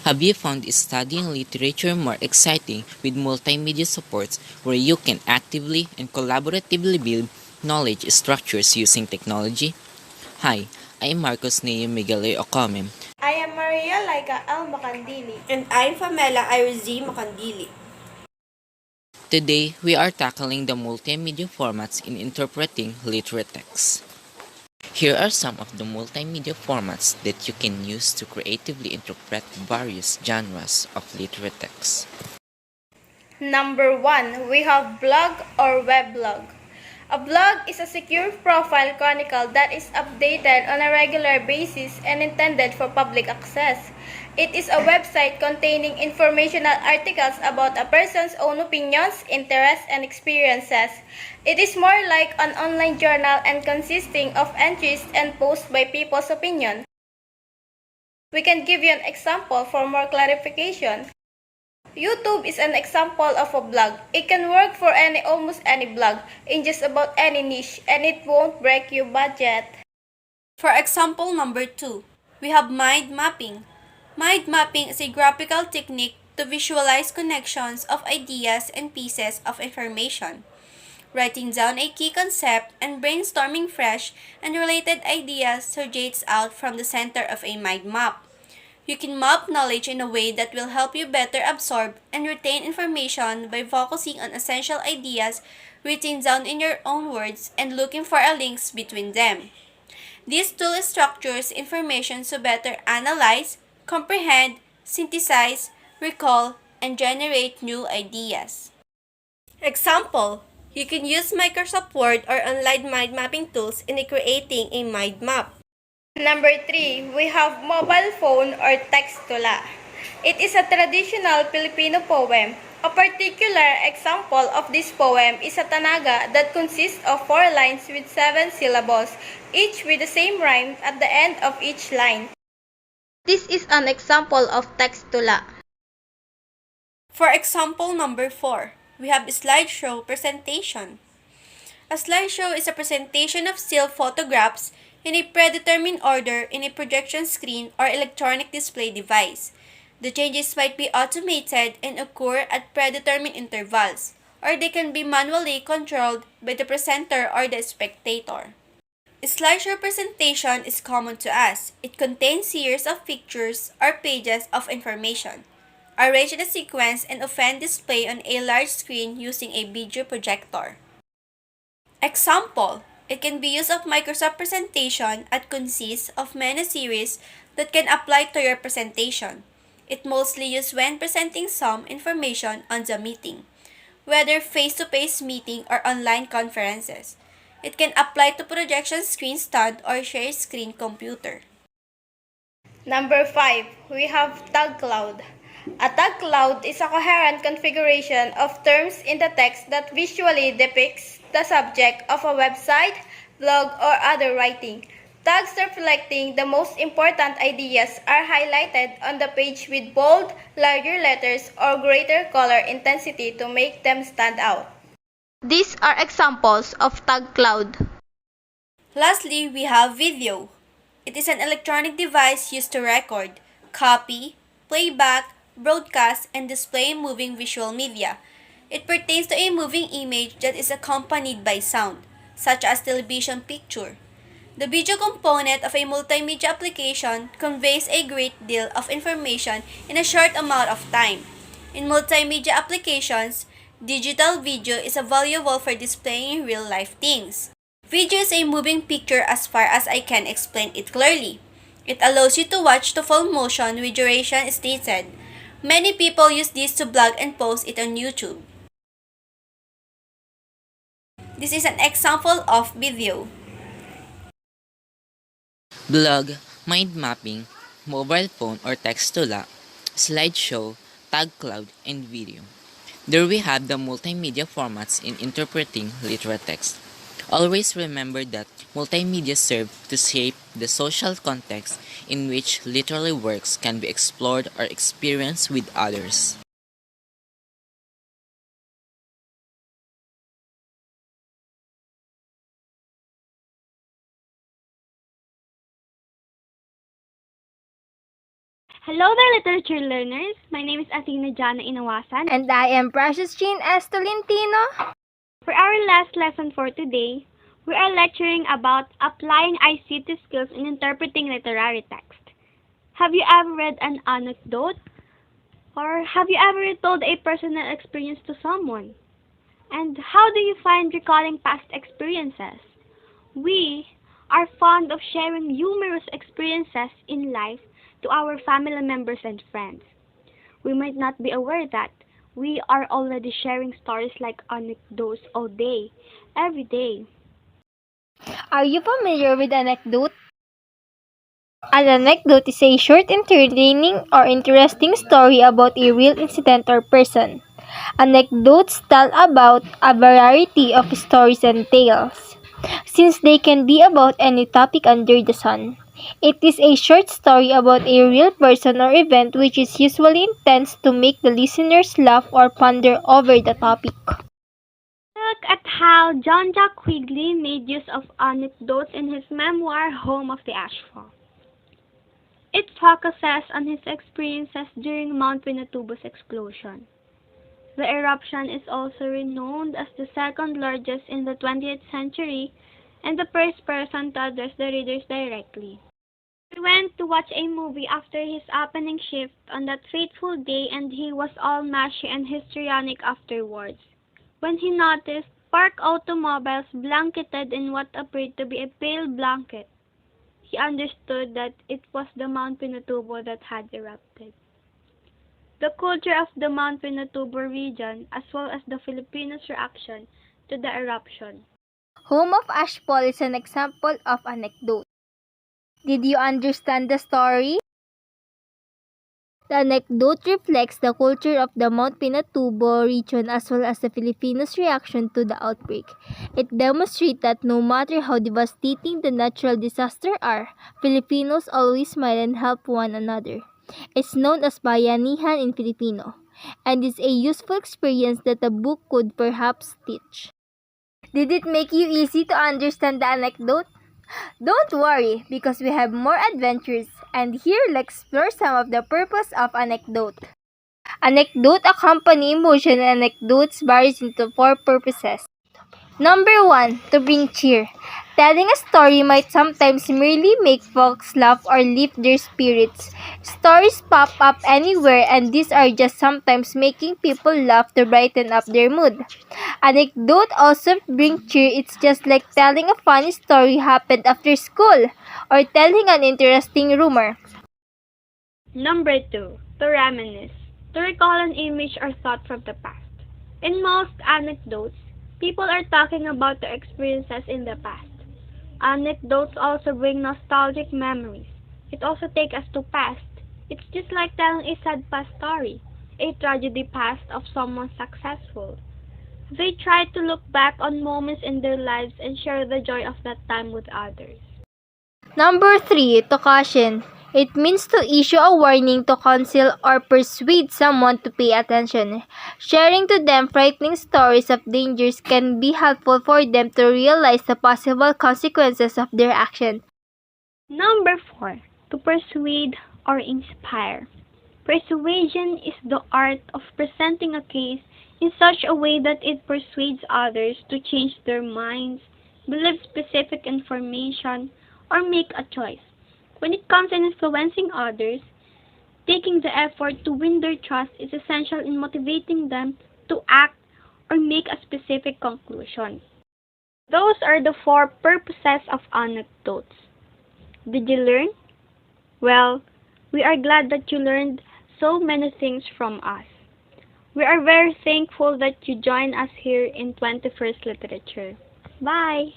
Have you found studying literature more exciting with multimedia supports where you can actively and collaboratively build knowledge structures using technology? Hi, I am Marcos Neo Miguel Ocamem. I am Maria Laika L. Macandili. And I'm Pamela Irizy Macandili. Today, we are tackling the multimedia formats in interpreting literate text. Here are some of the multimedia formats that you can use to creatively interpret various genres of literate text. Number 1, we have blog or weblog. A blog is a secure profile chronicle that is updated on a regular basis and intended for public access. It is a website containing informational articles about a person's own opinions, interests, and experiences. It is more like an online journal and consisting of entries and posts by people's opinion. We can give you an example for more clarification. YouTube is an example of a blog. It can work for almost any blog in just about any niche, and it won't break your budget. For example number 2, we have mind mapping. Mind mapping is a graphical technique to visualize connections of ideas and pieces of information. Writing down a key concept and brainstorming fresh and related ideas surges out from the center of a mind map. You can map knowledge in a way that will help you better absorb and retain information by focusing on essential ideas written down in your own words and looking for links between them. This tool structures information to better analyze, comprehend, synthesize, recall, and generate new ideas. Example: you can use Microsoft Word or online mind mapping tools in creating a mind map. Number 3, we have mobile phone or text-tula. It is a traditional Filipino poem. A particular example of this poem is a tanaga that consists of 4 lines with 7 syllables, each with the same rhyme at the end of each line. This is an example of text-tula. For example number 4, we have slideshow presentation. A slideshow is a presentation of still photographs in a predetermined order in a projection screen or electronic display device. The changes might be automated and occur at predetermined intervals, or they can be manually controlled by the presenter or the spectator. A slideshow presentation is common to us. It contains series of pictures or pages of information, arranged in a sequence and often displayed on a large screen using a video projector. Example: it can be used of Microsoft Presentation and consists of many series that can apply to your presentation. It mostly used when presenting some information on the meeting, whether face-to-face meeting or online conferences. It can apply to projection screen stand or share screen computer. Number 5, we have tag cloud. A tag cloud is a coherent configuration of terms in the text that visually depicts the subject of a website, blog, or other writing. Tags reflecting the most important ideas are highlighted on the page with bold, larger letters, or greater color intensity to make them stand out. These are examples of tag cloud. Lastly, we have video. It is an electronic device used to record, copy, playback, broadcast, and display moving visual media. It pertains to a moving image that is accompanied by sound, such as television picture. The video component of a multimedia application conveys a great deal of information in a short amount of time. In multimedia applications, digital video is valuable for displaying real-life things. Video is a moving picture as far as I can explain it clearly. It allows you to watch to full motion with duration stated. Many people use this to blog and post it on YouTube. This is an example of video. Blog, mind mapping, mobile phone or text-to-la, slideshow, tag cloud, and video. There we have the multimedia formats in interpreting literate text. Always remember that multimedia serve to shape the social context in which literary works can be explored or experienced with others. Hello there, literature learners. My name is Athena Jana Inawasan. And I am Precious Jean S. Tolentino. For our last lesson for today, we are lecturing about applying ICT skills in interpreting literary text. Have you ever read an anecdote? Or have you ever told a personal experience to someone? And how do you find recalling past experiences? We are fond of sharing humorous experiences in life to our family members and friends. We might not be aware that we are already sharing stories like anecdotes all day, every day. Are you familiar with anecdote? An anecdote is a short, entertaining, or interesting story about a real incident or person. Anecdotes tell about a variety of stories and tales, since they can be about any topic under the sun. It is a short story about a real person or event which is usually intended to make the listeners laugh or ponder over the topic. Look at how John Jack Quigley made use of anecdotes in his memoir Home of the Ashfall. It focuses on his experiences during Mount Pinatubo's explosion. The eruption is also renowned as the second largest in the 20th century and the first person to address the readers directly. We went to watch a movie after his opening shift on that fateful day and he was all mushy and histrionic afterwards. When he noticed parked automobiles blanketed in what appeared to be a pale blanket, he understood that it was the Mount Pinatubo that had erupted. The culture of the Mount Pinatubo region, as well as the Filipinos' reaction to the eruption. Home of Ashfall is an example of anecdote. Did you understand the story? The anecdote reflects the culture of the Mount Pinatubo region as well as the Filipinos' reaction to the outbreak. It demonstrates that no matter how devastating the natural disasters are, Filipinos always smile and help one another. It's known as Bayanihan in Filipino, and is a useful experience that a book could perhaps teach. Did it make you easy to understand the anecdote? Don't worry, because we have more adventures, and here let's explore some of the purpose of anecdote. Anecdote accompany emotion and anecdotes varies into four purposes. Number 1, to bring cheer. Telling a story might sometimes merely make folks laugh or lift their spirits. Stories pop up anywhere and these are just sometimes making people laugh to brighten up their mood. Anecdote also bring cheer. It's just like telling a funny story happened after school or telling an interesting rumor. Number 2, to reminisce. To recall an image or thought from the past. In most anecdotes, people are talking about their experiences in the past. Anecdotes also bring nostalgic memories. It also takes us to past. It's just like telling a sad past story, a tragedy past of someone successful. They try to look back on moments in their lives and share the joy of that time with others. Number 3, to caution. It means to issue a warning, to counsel or persuade someone to pay attention. Sharing to them frightening stories of dangers can be helpful for them to realize the possible consequences of their action. Number 4, to persuade or inspire. Persuasion is the art of presenting a case in such a way that it persuades others to change their minds, believe specific information, or make a choice. When it comes to influencing others, taking the effort to win their trust is essential in motivating them to act or make a specific conclusion. Those are the 4 purposes of anecdotes. Did you learn? Well, we are glad that you learned so many things from us. We are very thankful that you join us here in 21st Literature. Bye!